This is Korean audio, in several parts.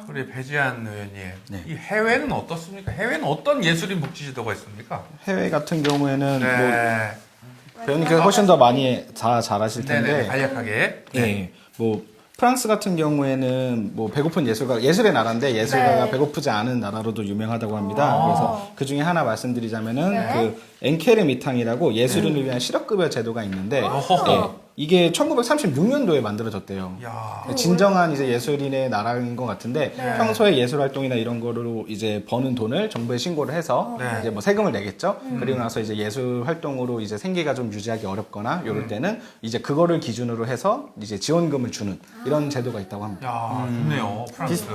우리 배지한 의원님, 네. 이 해외는 어떻습니까? 해외는 어떤 예술인 복지제도가 있습니까? 해외 같은 경우에는 네. 뭐 배우님께서 훨씬 더 많이 잘 아실 텐데 네네, 간략하게. 예, 뭐 프랑스 같은 경우에는 뭐 배고픈 예술가, 예술의 나라인데 예술가가 네. 배고프지 않은 나라로도 유명하다고 합니다. 그래서 그 중에 하나 말씀드리자면은 네. 그 엔케르 미탕이라고 예술인을 위한 실업급여 제도가 있는데 예, 이게 1936년도에 만들어졌대요. 야. 진정한 이제 예술인의 나라인 것 같은데 네. 평소에 예술 활동이나 이런 거로 이제 버는 돈을 정부에 신고를 해서 네. 이제 뭐 세금을 내겠죠. 그리고 나서 이제 예술 활동으로 이제 생계가 좀 유지하기 어렵거나 이럴 때는 이제 그거를 기준으로 해서 이제 지원금을 주는 이런 제도가 있다고 합니다. 야, 좋네요. 프랑스.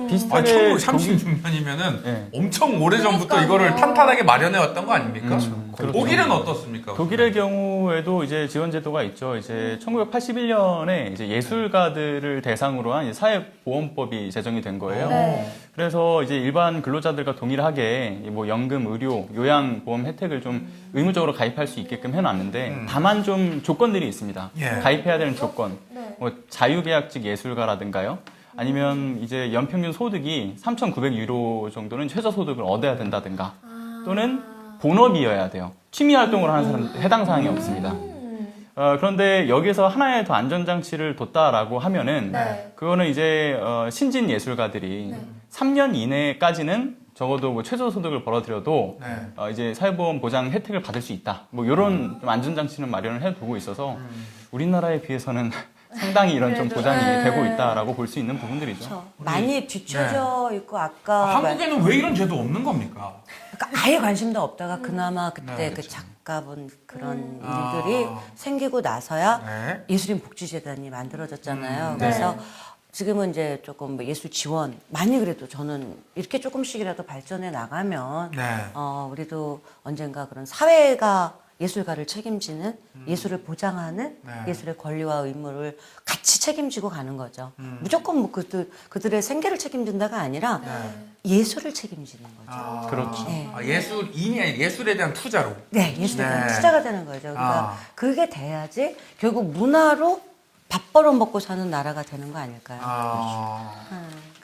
비슷하게 1936년이면은 네. 엄청 오래전부터 그러니까요. 이거를 탄탄하게 마련해 왔던 거 아닙니까? 그렇죠. 독일은 어떻습니까? 독일의 경우에도 이제 지원 제도가 있죠. 이제 1981년에 이제 예술가들을 대상으로 한 이제 사회보험법이 제정이 된 거예요. 네. 그래서 이제 일반 근로자들과 동일하게 뭐 연금, 의료, 요양보험 혜택을 좀 의무적으로 가입할 수 있게끔 해놨는데 다만 좀 조건들이 있습니다. 예. 가입해야 되는 조건, 네. 뭐 자유계약직 예술가라든가요. 아니면 이제 연평균 소득이 3,900유로 정도는 최저소득을 얻어야 된다든가 또는 본업이어야 돼요. 취미 활동을 하는 사람 해당 사항이 없습니다. 그런데 여기서 하나의 더 안전장치를 뒀다라고 하면은 네. 그거는 이제 신진 예술가들이 3년 이내까지는 적어도 뭐 최저소득을 벌어들여도 네. 이제 사회보험 보장 혜택을 받을 수 있다. 뭐 이런 좀 안전장치는 마련을 해두고 있어서 우리나라에 비해서는 상당히 이런 좀 그래도, 보장이 네. 되고 있다라고 볼 수 있는 부분들이죠. 그렇죠. 많이 뒤쳐져 있고 아까 한국에는 왜 이런 제도 없는 겁니까? 그러니까 아예 관심도 없다가 그나마 그때 네, 그 그렇죠. 작가분 그런 아. 일들이 생기고 나서야 네. 예술인 복지재단이 만들어졌잖아요. 네. 그래서 지금은 이제 조금 뭐 예술 지원 많이 그래도 저는 이렇게 조금씩이라도 발전해 나가면 네. 우리도 언젠가 그런 사회가 예술가를 책임지는 예술을 보장하는 네. 예술의 권리와 의무를 같이 책임지고 가는 거죠. 무조건 뭐 그들의 생계를 책임진다가 아니라 예술을 책임지는 거죠. 아, 그렇죠. 네. 예술인이 아니라 예술에 대한 투자로. 네, 예술에 대한 네. 투자가 되는 거죠. 그러니까 아. 그게 돼야지 결국 문화로 밥 벌어 먹고 사는 나라가 되는 거 아닐까요? 아,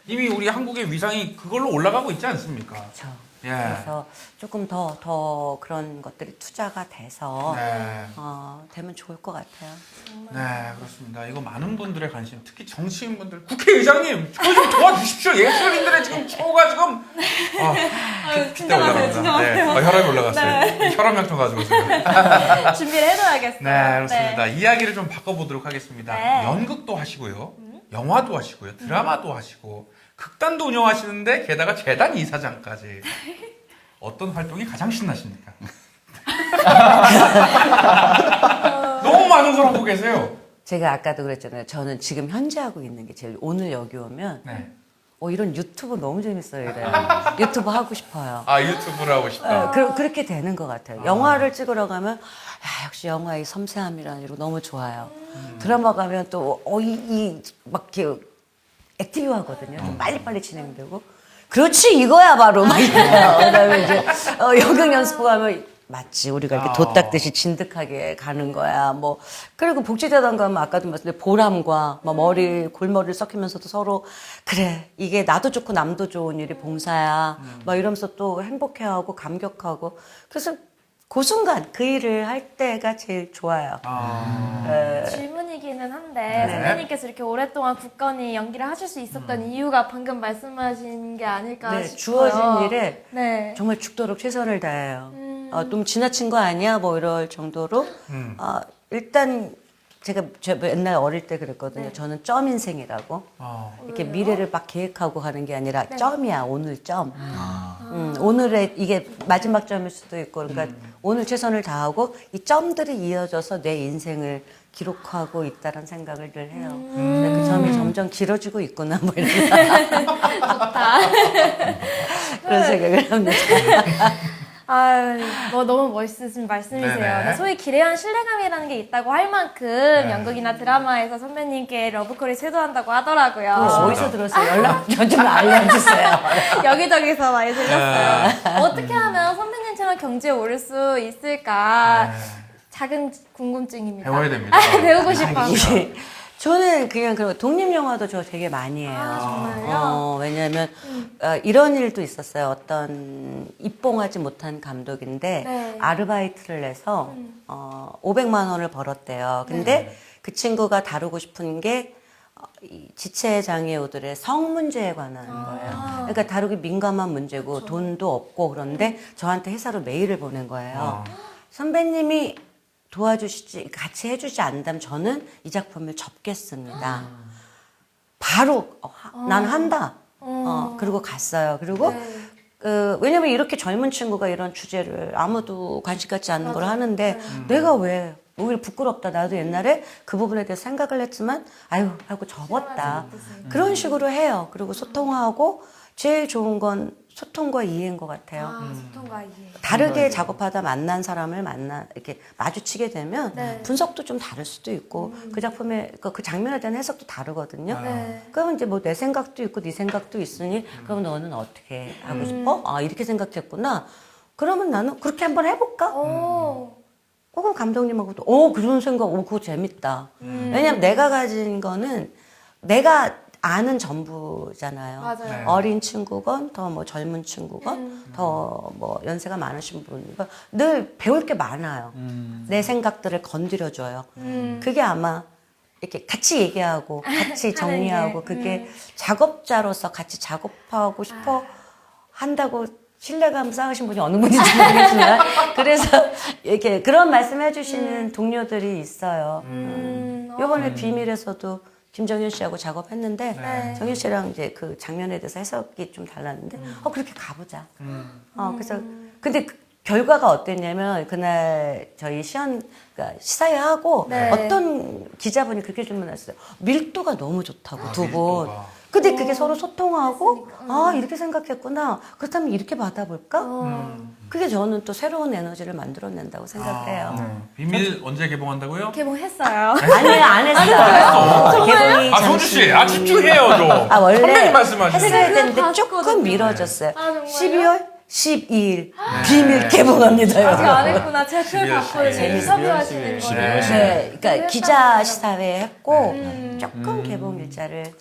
이미 우리 한국의 위상이 그걸로 올라가고 있지 않습니까? 그렇죠. 예. 그래서 조금 더 그런 것들이 투자가 돼서 네. 되면 좋을 것 같아요. 네, 그렇습니다. 이거 많은 분들의 관심, 특히 정치인분들, 국회의장님, 저거 좀 도와주십시오. 예술인들의 지금 초가 지금, 핏대 올라갑니다. 네, 혈압이 올라갔어요. 혈압약 좀 가지고 오세요. 준비를 해둬야겠어요. 네, 그렇습니다. 이야기를 좀 바꿔보도록 하겠습니다. 네. 연극도 하시고요, 영화도 하시고요, 드라마도 하시고, 극단도 운영하시는데 게다가 재단 이사장까지. 어떤 활동이 가장 신나십니까? 너무 많은 걸 하고 계세요. 제가 아까도 그랬잖아요. 저는 지금 현재 하고 있는 게 제일 오늘 여기 오면 네. 이런 유튜브 너무 재밌어요. 이래요. 유튜브 하고 싶어요. 아, 유튜브를 하고 싶다. 그렇게 되는 것 같아요. 영화를 찍으러 가면 역시 영화의 섬세함이라는 이런 너무 좋아요. 드라마 가면 또 막 이렇게 액티브하거든요. 좀 빨리빨리 진행되고. 그렇지 이거야 바로 막 이래요. 그다음에 이제 연극 연습 가면 맞지 우리가 이렇게 돛닦듯이 진득하게 가는 거야. 뭐 그리고 복지재단 가면 아까도 말씀드린 보람과 막 골머리를 썩히면서도 서로 그래 이게 나도 좋고 남도 좋은 일이 봉사야. 막 이러면서 또 행복해하고 감격하고 그래서 그 순간 그 일을 할 때가 제일 좋아요. 질문이기는 한데 네. 선배님께서 이렇게 오랫동안 굳건히 연기를 하실 수 있었던 이유가 방금 말씀하신 게 아닐까 네, 싶어요. 주어진 일에 네. 정말 죽도록 최선을 다해요. 좀 지나친 거 아니야? 뭐 이럴 정도로. 일단 제가 옛날 어릴 때 그랬거든요. 저는 점 인생이라고. 이렇게 미래를 막 계획하고 가는 게 아니라 점이야, 오늘 점. 오늘의 이게 마지막 점일 수도 있고, 그러니까 오늘 최선을 다하고 이 점들이 이어져서 내 인생을 기록하고 있다는 생각을 늘 해요. 근데 그 점이 점점 길어지고 있구나, 뭐 이런. 좋다. 그런 생각을 합니다. 뭐 너무 멋있으신 말씀이세요. 네네. 네, 소위 기레한 신뢰감이라는 게 있다고 할 만큼 연극이나 드라마에서 선배님께 러브콜이 쇄도한다고 하더라고요. 어디서 들었어요? 연락 좀 알려주세요. 여기저기서 많이 들렸어요. 어떻게 하면 선배님처럼 경지에 오를 수 있을까? 작은 궁금증입니다. 배워야 됩니다. 배우고 싶어서. 이게 저는 그냥 그런 독립영화도 저 되게 많이 해요. 정말요? 왜냐하면 이런 일도 있었어요. 어떤 입봉하지 못한 감독인데 네. 아르바이트를 내서 500만 원을 벌었대요. 근데 그 친구가 다루고 싶은 게 이 지체장애우들의 성 문제에 관한 거예요. 그러니까 다루기 민감한 문제고 돈도 없고 그런데 저한테 회사로 메일을 보낸 거예요. 선배님이 도와주시지 같이 해주지 않는다면 저는 이 작품을 접겠습니다. 바로 난 한다. 그리고 갔어요. 그리고 왜냐면 이렇게 젊은 친구가 이런 주제를 아무도 관심 갖지 않는 걸 하는데 내가 왜 오히려 부끄럽다. 나도 옛날에 그 부분에 대해서 생각을 했지만 아유 하고 접었다. 그런 식으로 해요. 그리고 소통하고 제일 좋은 건 소통과 이해인 것 같아요. 소통과 이해. 다르게 작업하다 만난 사람을 이렇게 마주치게 되면 네. 분석도 좀 다를 수도 있고 그 작품의 그 장면에 대한 해석도 다르거든요. 네. 그러면 이제 뭐 내 생각도 있고 네 생각도 있으니 그럼 너는 어떻게 하고 싶어? 아 이렇게 생각했구나. 그러면 나는 그렇게 한번 해볼까? 그럼 감독님하고도 그런 생각, 그거 재밌다. 왜냐면 내가 가진 거는 내가 아는 전부잖아요. 맞아요. 네. 어린 친구건 더 뭐 젊은 친구건 더 뭐 연세가 많으신 분이건 늘 배울 게 많아요. 내 생각들을 건드려줘요. 그게 아마 이렇게 같이 얘기하고 같이 정리하고 그게 작업자로서 같이 작업하고 싶어 한다고 신뢰감 쌓으신 분이 어느 분인지 모르겠지만 그래서 이렇게 그런 말씀 해주시는 동료들이 있어요. 이번에 비밀에서도 김정현 씨하고 작업했는데 네. 정현 씨랑 이제 그 장면에 대해서 해석이 좀 달랐는데 그렇게 가보자. 그래서 근데 그 결과가 어땠냐면 그날 저희 그러니까 시사회하고 네. 어떤 기자분이 그렇게 질문했어요. 밀도가 너무 좋다고 두 분. 밀도가. 근데 그게 서로 소통하고 이렇게 생각했구나. 그렇다면 이렇게 받아볼까? 그게 저는 또 새로운 에너지를 만들어낸다고 생각해요. 비밀 언제 개봉한다고요? 개봉했어요. 아니요, 안 했어요. 개봉이 손주 씨, 집중해요 좀. 원래 선배님 말씀하시네. 했어야 되는데 봤거든요. 조금 미뤄졌어요. 아, 정말요? 12월 12일 비밀 개봉합니다. 아직 여러분. 안 했구나. 제가 그걸 봤거든요. 재밌어요. 인터뷰 하시는 12월 거예요. 네, 그러니까 기자 시사회 했고 조금 개봉 일자를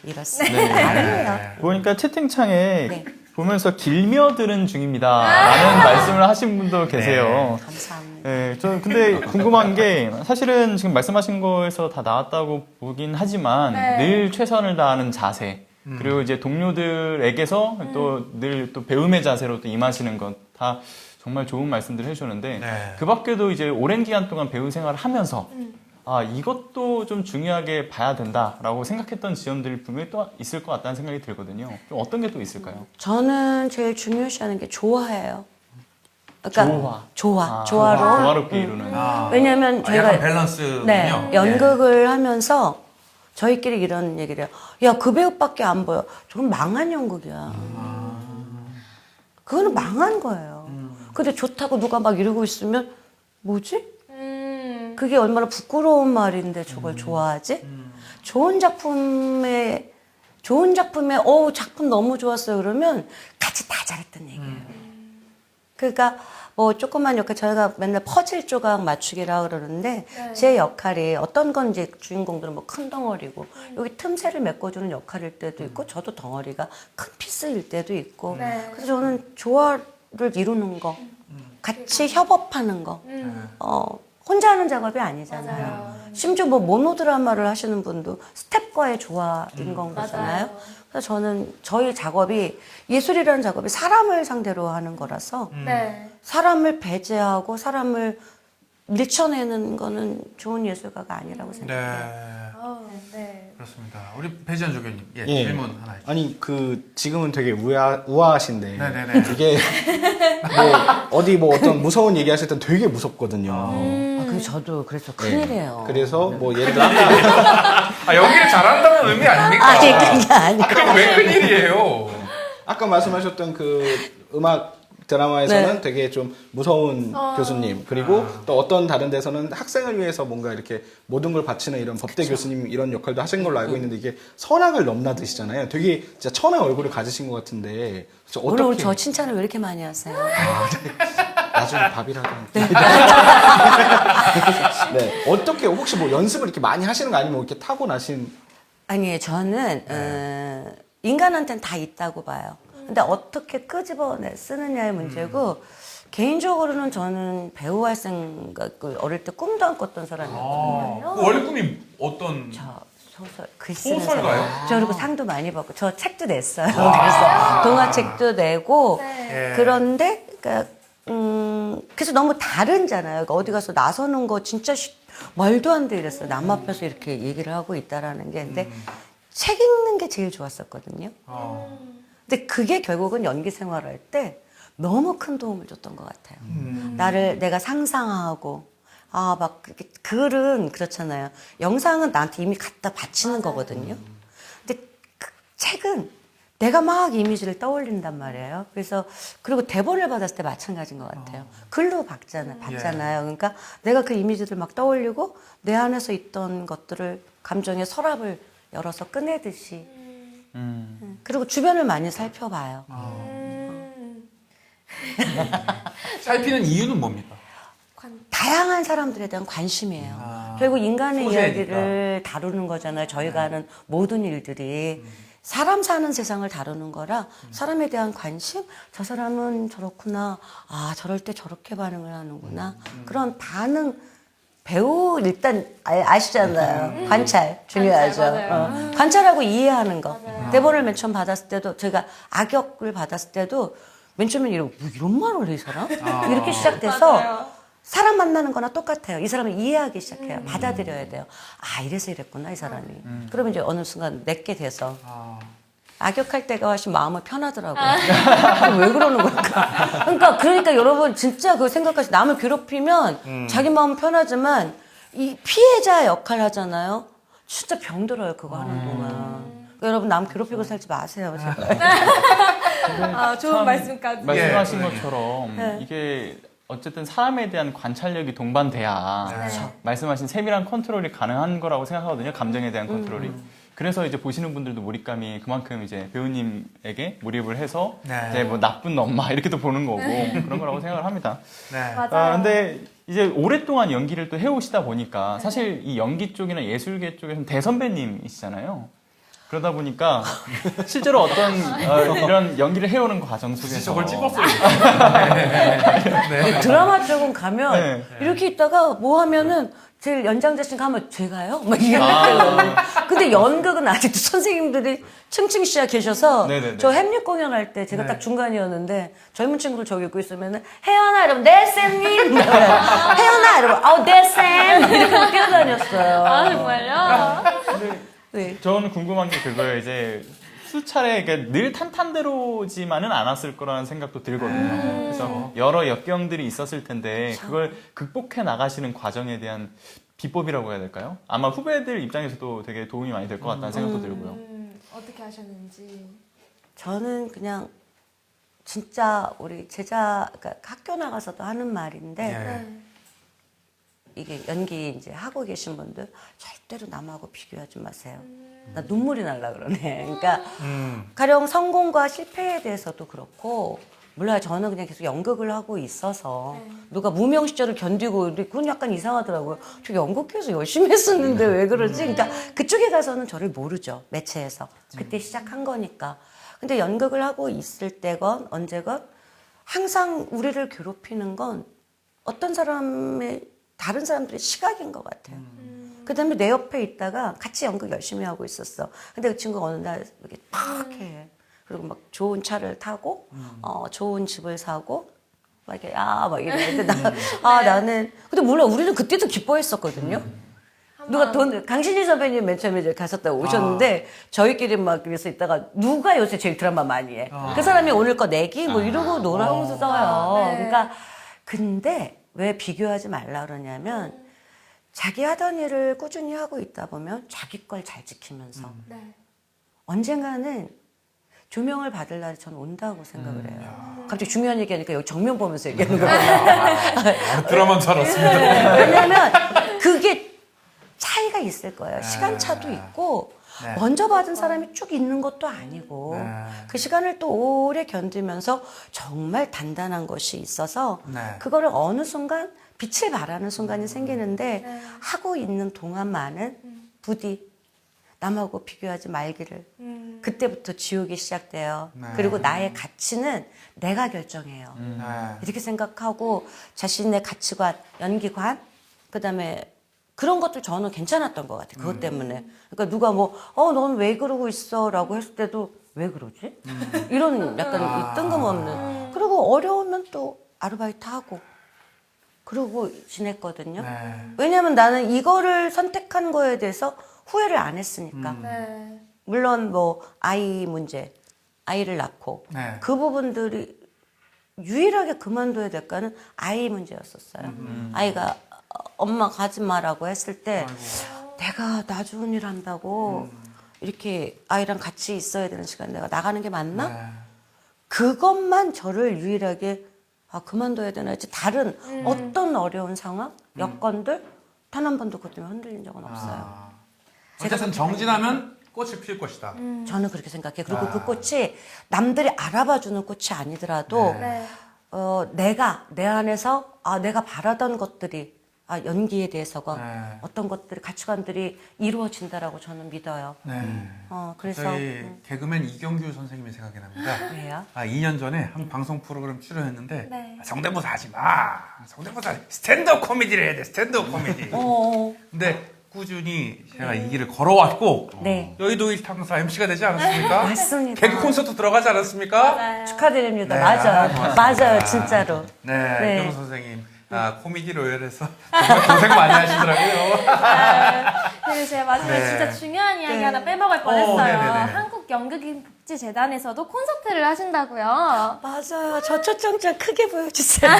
미뤘습니다. 아니에요. 보니까 채팅창에 네. 보면서 길며들은 중입니다. 라는 말씀을 하신 분도 계세요. 감사합니다. 네, 저 근데 궁금한 게 사실은 지금 말씀하신 거에서 다 나왔다고 보긴 하지만 네. 늘 최선을 다하는 자세 그리고 이제 동료들에게서 또 늘 또 배움의 자세로 또 임하시는 것 다 정말 좋은 말씀들을 해주셨는데 네. 그 밖에도 이제 오랜 기간 동안 배우 생활을 하면서 이것도 좀 중요하게 봐야 된다라고 생각했던 지점들이 분명히 또 있을 것 같다는 생각이 들거든요. 좀 어떤 게 또 있을까요? 저는 제일 중요시하는 게 조화예요. 그러니까 조화로 조화로. 이루는. 왜냐하면 저희가 약간 밸런스군요. 네, 연극을 하면서 저희끼리 이런 얘기를 해요. 야, 그 배우밖에 안 보여. 저건 망한 연극이야. 그거는 망한 거예요. 근데 좋다고 누가 막 이러고 있으면 뭐지? 그게 얼마나 부끄러운 말인데 저걸 좋아하지? 좋은 작품에 작품 너무 좋았어요. 그러면 같이 다 잘했던 얘기예요. 그러니까 뭐 조그만 역할 저희가 맨날 퍼즐 조각 맞추기라 그러는데 제 역할이 어떤 건 이제 주인공들은 뭐 큰 덩어리고 여기 틈새를 메꿔주는 역할일 때도 있고 저도 덩어리가 큰 피스일 때도 있고 그래서 저는 조화를 이루는 거 같이 협업하는 거 혼자 하는 작업이 아니잖아요. 심지어 뭐 모노드라마를 하시는 분도 스텝과의 조화인 건 거잖아요. 그래서 저는 저희 작업이 예술이라는 작업이 사람을 상대로 하는 거라서 네. 사람을 배제하고 사람을 밀쳐내는 거는 좋은 예술가가 아니라고 생각해요. 네. 그렇습니다. 우리 배지현 조교님, 예. 질문 하나 있죠. 아니 지금은 되게 우아하신데 네네네. 이게 어디 뭐 어떤 무서운 얘기하실 땐 되게 무섭거든요. 그 저도 그래서 큰일이에요. 그래서 뭐 예를 들어 아까 연기를 잘한다는 의미 아닙니까? 그게 아니고. 그럼 왜 큰일이에요? 아까 말씀하셨던 그 음악 드라마에서는 네. 되게 좀 무서운 교수님 그리고 또 어떤 다른 데서는 학생을 위해서 뭔가 이렇게 모든 걸 바치는 이런 법대 교수님 이런 역할도 하신 걸로 알고 있는데 이게 선악을 넘나드시잖아요. 되게 진짜 천의 얼굴을 가지신 것 같은데 오늘 어떻게 저 칭찬을 왜 이렇게 많이 하세요? 나중에 밥이라도. 네. 어떻게 혹시 뭐 연습을 이렇게 많이 하시는 거 아니면 뭐 이렇게 타고 나신? 아니에요. 저는 인간한테는 다 있다고 봐요. 근데 어떻게 끄집어내 쓰느냐의 문제고 개인적으로는 저는 배우 할 생각을 어릴 때 꿈도 안 꿨던 사람이었거든요. 원래 꿈이 어떤? 저 소설, 글 쓰는 소설가요? 사람. 저 그리고 상도 많이 받고 저 책도 냈어요. 그래서 동화책도 내고 네. 그런데 그러니까 그래서 너무 다른잖아요. 그러니까 어디 가서 나서는 거 진짜 말도 안 돼 이랬어요. 남 앞에서 이렇게 얘기를 하고 있다라는 게. 근데 책 읽는 게 제일 좋았었거든요. 근데 그게 결국은 연기 생활할 때 너무 큰 도움을 줬던 것 같아요. 내가 상상하고, 막, 글은 그렇잖아요. 영상은 나한테 이미 갖다 바치는 거거든요. 근데 그 책은 내가 막 이미지를 떠올린단 말이에요. 그래서, 그리고 대본을 받았을 때 마찬가지인 것 같아요. 글로 봤잖아요. 그러니까 내가 그 이미지를 막 떠올리고 내 안에서 있던 것들을 감정의 서랍을 열어서 꺼내듯이. 그리고 주변을 많이 살펴봐요. 살피는 이유는 뭡니까? 다양한 사람들에 대한 관심이에요. 결국 인간의 이야기를 다루는 거잖아요. 저희가 하는 모든 일들이. 사람 사는 세상을 다루는 거라 사람에 대한 관심, 저 사람은 저렇구나, 저럴 때 저렇게 반응을 하는구나. 그런 반응, 배우 일단 아시잖아요. 관찰 중요하죠. 맞아요. 관찰하고 이해하는 거. 대본을 맨 처음 받았을 때도 저희가 악역을 받았을 때도 맨 처음엔 뭐 이런 말을 해, 이 사람? 이렇게 시작돼서 맞아요. 사람 만나는 거나 똑같아요. 이 사람을 이해하기 시작해요. 받아들여야 돼요. 이래서 이랬구나, 이 사람이. 그러면 이제 어느 순간 내게 돼서 악역할 때가 훨씬 마음이 편하더라고요. 왜 그러는 걸까? 그러니까 여러분 진짜 그거 생각하시 남을 괴롭히면 자기 마음은 편하지만 이 피해자 역할 하잖아요. 진짜 병들어요, 그거 하는 동안. 여러분 남 괴롭히고 살지 마세요, 제발. 좋은 참 말씀까지. 말씀하신 예. 것처럼 이게 어쨌든 사람에 대한 관찰력이 동반돼야 말씀하신 세밀한 컨트롤이 가능한 거라고 생각하거든요. 감정에 대한 컨트롤이. 그래서 이제 보시는 분들도 몰입감이 그만큼 이제 배우님에게 몰입을 해서 이제 뭐 나쁜 엄마 이렇게 또 보는 거고 그런 거라고 생각을 합니다. 네. 맞아요. 근데 이제 오랫동안 연기를 또 해오시다 보니까 사실 이 연기 쪽이나 예술계 쪽에서는 대선배님이시잖아요. 그러다 보니까 실제로 어떤 이런 연기를 해오는 과정 속에서 저걸 찍었어요. 드라마 쪽은 가면 네. 이렇게 있다가 뭐 하면은 제일 연장자씩 가면 제가요? 막 이게 거예요. 근데 연극은 아직도 선생님들이 층층 씨가 계셔서 네네네. 저 햄릿 공연할 때 제가 딱 중간이었는데 젊은 친구들 저기 있고 있으면은 혜연아 이러면 네 쌤님 혜연아 이러면 네 쌤 이렇게 뛰어다녔어요. 정말요? 네. 저는 궁금한 게 그거예요. 이제 수차례 늘 탄탄대로지만은 않았을 거라는 생각도 들거든요. 그래서 여러 역경들이 있었을 텐데 그걸 극복해 나가시는 과정에 대한 비법이라고 해야 될까요? 아마 후배들 입장에서도 되게 도움이 많이 될 것 같다는 생각도 들고요. 어떻게 하셨는지. 저는 그냥 진짜 우리 그러니까 학교 나가서도 하는 말인데 이게 연기 이제 하고 계신 분들 절대로 남하고 비교하지 마세요. 나 눈물이 날라 그러네. 그러니까 가령 성공과 실패에 대해서도 그렇고 몰라요. 저는 그냥 계속 연극을 하고 있어서 누가 무명 시절을 견디고 그건 약간 이상하더라고요. 저 연극해서 열심히 했었는데 왜 그러지? 그러니까 그쪽에 가서는 저를 모르죠. 매체에서. 그때 시작한 거니까. 근데 연극을 하고 있을 때건 언제건 항상 우리를 괴롭히는 건 어떤 다른 사람들의 시각인 것 같아요. 그 다음에 내 옆에 있다가 같이 연극 열심히 하고 있었어. 근데 그 친구가 어느 날 이렇게 팍 해. 그리고 막 좋은 차를 타고, 좋은 집을 사고, 막 이렇게, 막 이러는데 나는, 근데 몰라, 우리는 그때도 기뻐했었거든요. 누가 강신희 선배님 맨 처음에 이제 갔었다고 오셨는데, 저희끼리 막 그래서 있다가, 누가 요새 제일 드라마 많이 해? 그 사람이 오늘 거 내기? 뭐 이러고 놀아오셨어요. 네. 그러니까, 근데 왜 비교하지 말라 그러냐면, 자기 하던 일을 꾸준히 하고 있다 보면 자기 걸 잘 지키면서 언젠가는 조명을 받을 날이 저는 온다고 생각을 해요. 갑자기 중요한 얘기하니까 여기 정면 보면서 얘기하는 거예요. 드라마인 줄 알았습니다. 왜냐면 그게 차이가 있을 거예요. 시간차도 있고 네. 먼저 받은 사람이 쭉 있는 것도 아니고 네. 그 시간을 또 오래 견디면서 정말 단단한 것이 있어서 네. 그거를 어느 순간 빛을 발하는 순간이 생기는데 하고 있는 동안만은 부디 남하고 비교하지 말기를. 그때부터 지옥이 시작돼요. 네. 그리고 나의 가치는 내가 결정해요. 네. 이렇게 생각하고 자신의 가치관, 연기관, 그다음에 그런 것들 저는 괜찮았던 것 같아요. 그것 때문에. 그러니까 누가 뭐, 넌 왜 그러고 있어? 라고 했을 때도 왜 그러지? 이런 약간 이 뜬금없는. 그리고 어려우면 또 아르바이트 하고 그러고 지냈거든요. 네. 왜냐면 나는 이거를 선택한 거에 대해서 후회를 안 했으니까. 네. 물론 뭐 아이 문제, 아이를 낳고 네. 그 부분들이 유일하게 그만둬야 될까는 아이 문제였었어요. 아이가 엄마 가지 마라고 했을 때 내가 나 좋은 일 한다고 이렇게 아이랑 같이 있어야 되는 시간 내가 나가는 게 맞나? 네. 그것만 저를 유일하게 그만둬야 되나 했지 다른 어떤 어려운 상황, 여건들 단 한 번도 그것 때문에 흔들린 적은 없어요. 어쨌든 정진하면 꽃을 피울 것이다. 저는 그렇게 생각해요. 그리고 그 꽃이 남들이 알아봐주는 꽃이 아니더라도 네. 내가 내 안에서 내가 바라던 것들이 연기에 대해서가 네. 어떤 것들이 가치관들이 이루어진다라고 저는 믿어요. 네. 그래서 저희 개그맨 이경규 선생님이 생각이 납니다. 왜요? 2년 전에 한 방송 프로그램 출연했는데 네. 성대모사 하지 마. 성대모사 스탠드업 코미디를 해야 돼. 스탠드업 코미디. 근데 꾸준히 제가 이 길을 걸어왔고 네. 여의도 일탕사 MC가 되지 않았습니까? 맞습니다. 개그 콘서트 들어가지 않았습니까? 맞아요. 축하드립니다. 네, 맞아요. 고맙습니다. 맞아요. 진짜로. 네, 네. 이경수 선생님. 코미디 로열에서 정말 고생 많이 하시더라고요. 그리고 제가 마지막에 네. 진짜 중요한 이야기 네. 하나 빼먹을 뻔했어요. 네네네. 한국연극인복지재단에서도 콘서트를 하신다고요. 맞아요. 저 초점장 크게 보여주세요.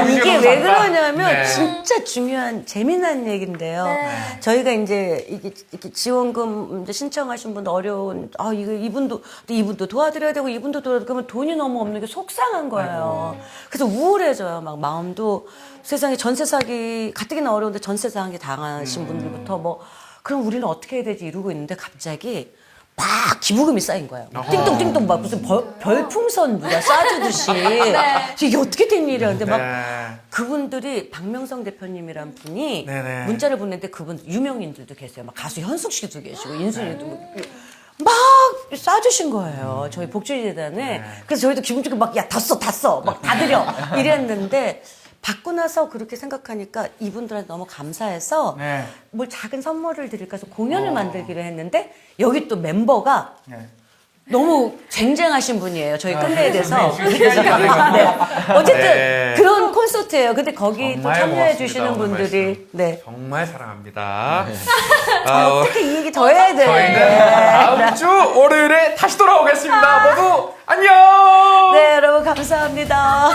이게 이경수 왜 작가. 그러냐면 네. 진짜 중요한 재미난 얘기인데요. 네. 저희가 이제 이렇게 지원금 이제 신청하신 분 어려운 이분도 도와드려야 되고 이분도 도와드려야 되고 그러면 돈이 너무 없는 게 속상한 거예요. 그래서 우울해져요. 막 마음도 세상에 전세 사기 가뜩이나 어려운데 전세 사기 당하신 분들부터 뭐 그럼 우리는 어떻게 해야 되지 이러고 있는데 갑자기 막 기부금이 쌓인 거예요. 띵동띵동 막 무슨 별풍선 누가 쏴주듯이 이게 어떻게 된 일이야. 근데 막 네. 그분들이 박명성 대표님이란 분이 네네. 문자를 보냈는데 그분 유명인들도 계세요. 막 가수 현숙 씨도 계시고 인순이도 막 쏴주신 거예요. 저희 복지재단에. 그래서 저희도 기분 좋게 막 야 다 써 막 다 드려 이랬는데 받고 나서 그렇게 생각하니까 이분들한테 너무 감사해서 네. 뭘 작은 선물을 드릴까 해서 공연을 만들기로 했는데 여기 또 멤버가 네. 너무 쟁쟁하신 분이에요. 저희 끝내야 돼서. 지금 시간이 다 돼가지고. 네. 어쨌든 네. 그런 콘서트예요. 근데 거기 또 정말 참여해 고맙습니다, 주시는 오늘 분들이 말씀. 네. 정말 사랑합니다. 어떻게 이 얘기 더 해야 돼? 저희는 다음 주 월요일에 다시 돌아오겠습니다. 모두 안녕! 네, 여러분 감사합니다.